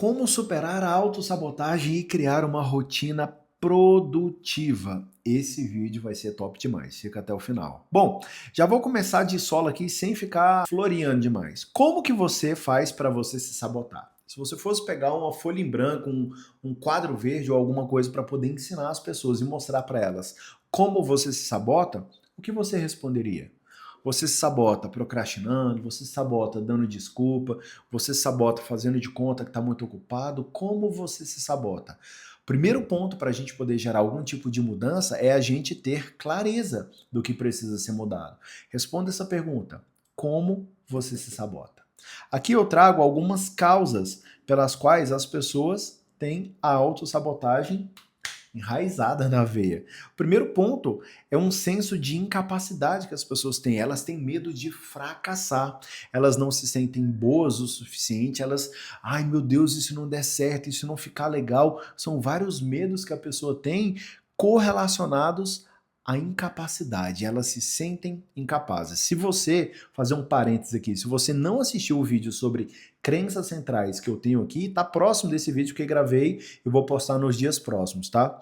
Como superar a autossabotagem e criar uma rotina produtiva. Esse vídeo vai ser top demais, fica até o final. Bom, já vou começar de solo aqui sem ficar floreando demais. Como que você faz para você se sabotar? Se você fosse pegar uma folha em branco, um quadro verde ou alguma coisa para poder ensinar as pessoas e mostrar para elas como você se sabota, o que você responderia? Você se sabota procrastinando, você se sabota dando desculpa, você se sabota fazendo de conta que está muito ocupado. Como você se sabota? Primeiro ponto para a gente poder gerar algum tipo de mudança é a gente ter clareza do que precisa ser mudado. Responda essa pergunta: como você se sabota? Aqui eu trago algumas causas pelas quais as pessoas têm a autossabotagem enraizada na veia. O primeiro ponto é um senso de incapacidade que as pessoas têm. Elas têm medo de fracassar. Elas não se sentem boas o suficiente. Elas, ai meu Deus, isso não der certo, isso não ficar legal. São vários medos que a pessoa tem correlacionados à incapacidade. Elas se sentem incapazes. Se você, fazer um parênteses aqui, se você não assistiu o vídeo sobre crenças centrais que eu tenho aqui, tá próximo desse vídeo que eu gravei, eu vou postar nos dias próximos, tá?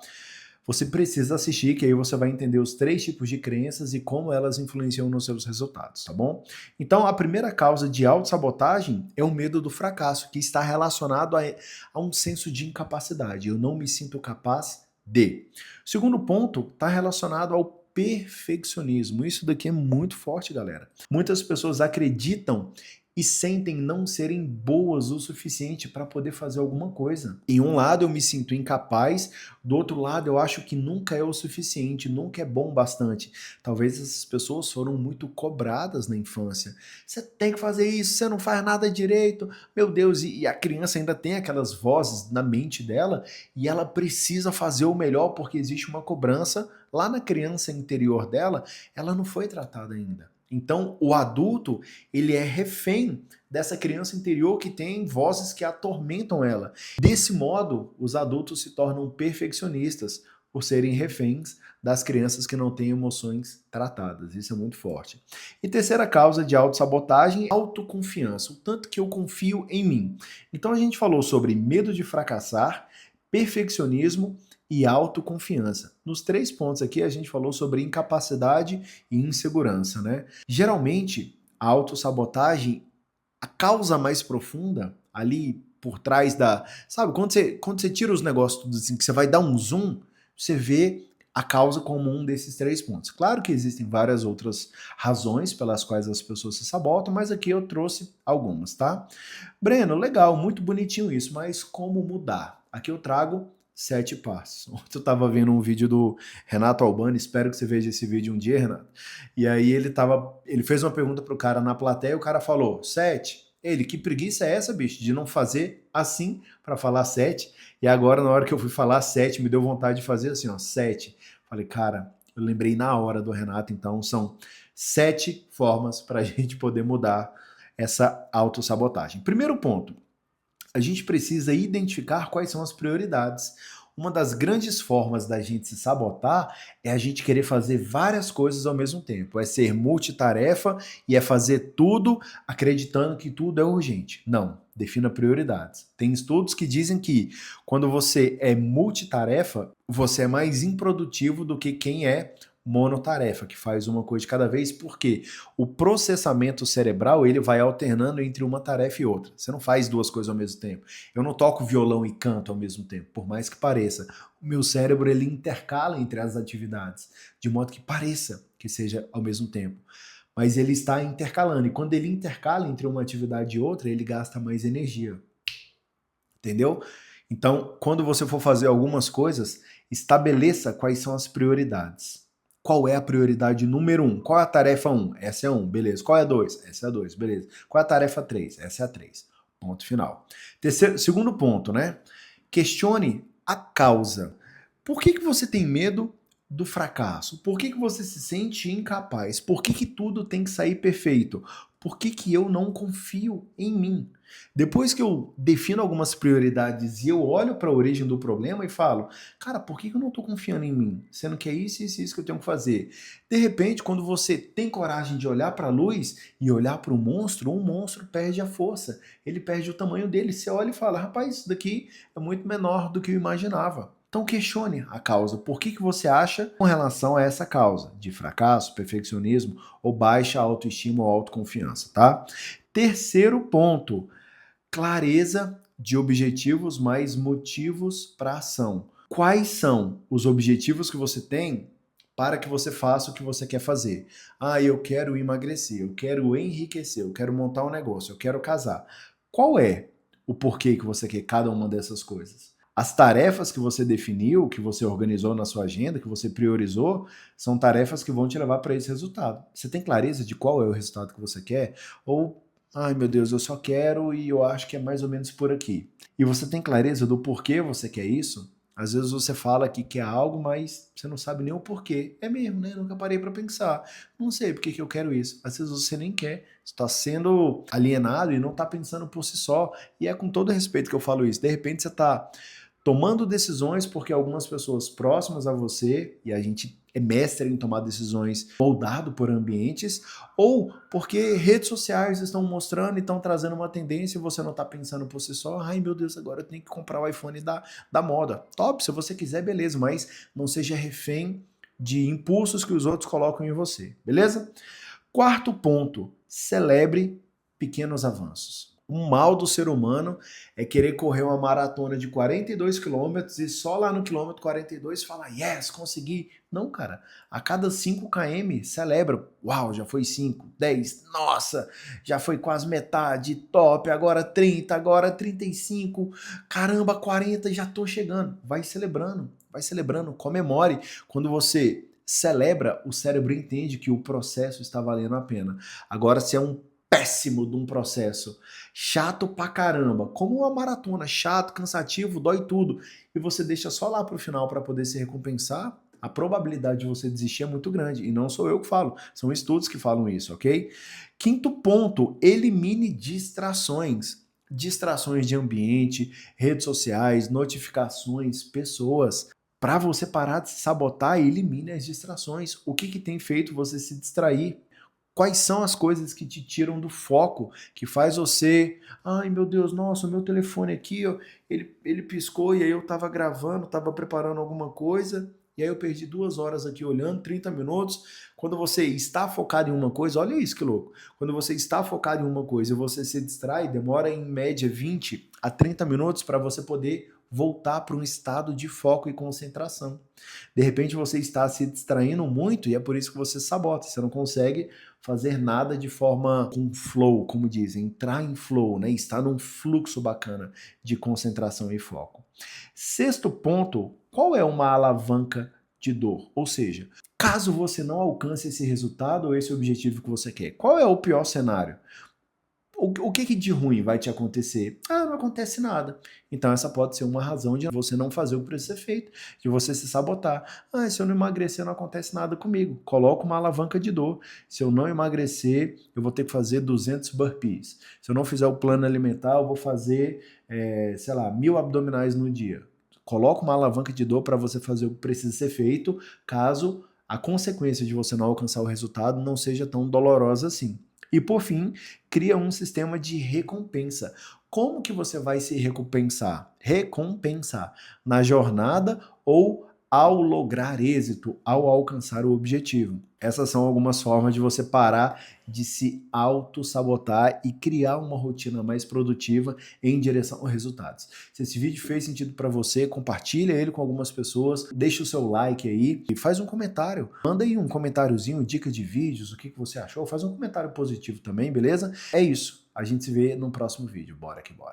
Você precisa assistir, que aí você vai entender os 3 tipos de crenças e como elas influenciam nos seus resultados, tá bom? Então, a primeira causa de autossabotagem é o medo do fracasso, que está relacionado a um senso de incapacidade. Eu não me sinto capaz de. O segundo ponto está relacionado ao perfeccionismo. Isso daqui é muito forte, galera. Muitas pessoas acreditam e sentem não serem boas o suficiente para poder fazer alguma coisa. Em um lado eu me sinto incapaz, do outro lado eu acho que nunca é o suficiente, nunca é bom bastante. Talvez essas pessoas foram muito cobradas na infância. Você tem que fazer isso, você não faz nada direito, meu Deus, e a criança ainda tem aquelas vozes na mente dela e ela precisa fazer o melhor porque existe uma cobrança lá na criança interior dela, ela não foi tratada ainda. Então, o adulto, ele é refém dessa criança interior que tem vozes que atormentam ela. Desse modo, os adultos se tornam perfeccionistas por serem reféns das crianças que não têm emoções tratadas. Isso é muito forte. E terceira causa de autossabotagem, autoconfiança. O tanto que eu confio em mim. Então, a gente falou sobre medo de fracassar, perfeccionismo e autoconfiança. Nos 3 pontos aqui a gente falou sobre incapacidade e insegurança, né? Geralmente, a autossabotagem, a causa mais profunda ali por trás da... Sabe, quando você tira os negócios tudo assim, que você vai dar um zoom, você vê a causa como um desses 3 pontos. Claro que existem várias outras razões pelas quais as pessoas se sabotam, mas aqui eu trouxe algumas, tá? Breno, legal, muito bonitinho isso, mas como mudar? Aqui eu trago 7 passos. Ontem eu estava vendo um vídeo do Renato Albani, espero que você veja esse vídeo um dia, Renato. E aí ele fez uma pergunta pro cara na plateia, o cara falou, 7. Ele, que preguiça é essa, bicho, de não fazer assim para falar 7? E agora, na hora que eu fui falar 7, me deu vontade de fazer assim, ó, 7. Falei, cara, eu lembrei na hora do Renato, então são 7 formas para a gente poder mudar essa autossabotagem. Primeiro ponto, a gente precisa identificar quais são as prioridades. Uma das grandes formas da gente se sabotar é a gente querer fazer várias coisas ao mesmo tempo. É ser multitarefa e é fazer tudo acreditando que tudo é urgente. Não, defina prioridades. Tem estudos que dizem que quando você é multitarefa, você é mais improdutivo do que quem é monotarefa, que faz uma coisa de cada vez, porque o processamento cerebral ele vai alternando entre uma tarefa e outra. Você não faz 2 coisas ao mesmo tempo. Eu não toco violão e canto ao mesmo tempo, por mais que pareça. O meu cérebro ele intercala entre as atividades, de modo que pareça que seja ao mesmo tempo. Mas ele está intercalando, e quando ele intercala entre uma atividade e outra, ele gasta mais energia. Entendeu? Então, quando você for fazer algumas coisas, estabeleça quais são as prioridades. Qual é a prioridade número 1? Qual é a tarefa 1? Essa é 1, beleza. Qual é a 2? Essa é a 2, beleza. Qual é a tarefa 3? Essa é a 3. Ponto final. Segundo ponto, né? Questione a causa. Por que você tem medo do fracasso? Por que você se sente incapaz? Por que tudo tem que sair perfeito? Por que que eu não confio em mim? Depois que eu defino algumas prioridades e eu olho para a origem do problema e falo, cara, por que que eu não estou confiando em mim? Sendo que é isso, isso, isso que eu tenho que fazer. De repente, quando você tem coragem de olhar para a luz e olhar para o monstro, o monstro perde a força, ele perde o tamanho dele. Você olha e fala, rapaz, isso daqui é muito menor do que eu imaginava. Então questione a causa. Por que que você acha com relação a essa causa? De fracasso, perfeccionismo ou baixa autoestima ou autoconfiança, tá? Terceiro ponto, clareza de objetivos mais motivos para ação. Quais são os objetivos que você tem para que você faça o que você quer fazer? Ah, eu quero emagrecer, eu quero enriquecer, eu quero montar um negócio, eu quero casar. Qual é o porquê que você quer cada uma dessas coisas? As tarefas que você definiu, que você organizou na sua agenda, que você priorizou, são tarefas que vão te levar para esse resultado. Você tem clareza de qual é o resultado que você quer? Ou, ai meu Deus, eu só quero e eu acho que é mais ou menos por aqui. E você tem clareza do porquê você quer isso? Às vezes você fala que quer algo, mas você não sabe nem o porquê. É mesmo, né? Nunca parei para pensar. Não sei por que que eu quero isso. Às vezes você nem quer. Está sendo alienado e não está pensando por si só. E é com todo respeito que eu falo isso. De repente você está tomando decisões porque algumas pessoas próximas a você, e a gente é mestre em tomar decisões moldado por ambientes, ou porque redes sociais estão mostrando e estão trazendo uma tendência e você não está pensando por si só, ai meu Deus, agora eu tenho que comprar o iPhone da moda. Top, se você quiser, beleza, mas não seja refém de impulsos que os outros colocam em você, beleza? Quarto ponto, celebre pequenos avanços. O mal do ser humano é querer correr uma maratona de 42 quilômetros e só lá no quilômetro 42 falar, yes, consegui. Não, cara. A cada 5 km, celebra. Uau, já foi 5, 10, nossa, já foi quase metade, top, agora 30, agora 35, caramba, 40, já tô chegando. Vai celebrando, comemore. Quando você celebra, o cérebro entende que o processo está valendo a pena. Agora, se é um péssimo de um processo, chato pra caramba, como uma maratona, chato, cansativo, dói tudo, e você deixa só lá pro final para poder se recompensar, a probabilidade de você desistir é muito grande. E não sou eu que falo, são estudos que falam isso, ok? Quinto ponto, elimine distrações. Distrações de ambiente, redes sociais, notificações, pessoas. Para você parar de se sabotar, elimine as distrações. O que tem feito você se distrair? Quais são as coisas que te tiram do foco, que faz você, ai meu Deus, nossa, o meu telefone aqui, ó, ele piscou e aí eu estava gravando, estava preparando alguma coisa, e aí eu perdi 2 horas aqui olhando, 30 minutos. Quando você está focado em uma coisa, olha isso que louco, quando você está focado em uma coisa e você se distrai, demora em média 20 a 30 minutos para você poder voltar para um estado de foco e concentração. De repente você está se distraindo muito e é por isso que você sabota, você não consegue fazer nada de forma com flow, como dizem, entrar em flow, né? Estar num fluxo bacana de concentração e foco. Sexto ponto, qual é uma alavanca de dor? Ou seja, caso você não alcance esse resultado ou esse objetivo que você quer, qual é o pior cenário? O que de ruim vai te acontecer? Ah, não acontece nada. Então essa pode ser uma razão de você não fazer o que precisa ser feito, de você se sabotar. Ah, se eu não emagrecer não acontece nada comigo. Coloca uma alavanca de dor. Se eu não emagrecer, eu vou ter que fazer 200 burpees. Se eu não fizer o plano alimentar, eu vou fazer, sei lá, 1000 abdominais no dia. Coloca uma alavanca de dor para você fazer o que precisa ser feito, caso a consequência de você não alcançar o resultado não seja tão dolorosa assim. E por fim, cria um sistema de recompensa. Como que você vai se recompensar? Recompensar na jornada ou ao lograr êxito, ao alcançar o objetivo. Essas são algumas formas de você parar de se auto-sabotar e criar uma rotina mais produtiva em direção a resultados. Se esse vídeo fez sentido para você, compartilha ele com algumas pessoas, deixa o seu like aí e faz um comentário. Manda aí um comentáriozinho, dica de vídeos, o que você achou, faz um comentário positivo também, beleza? É isso, a gente se vê no próximo vídeo, bora que bora.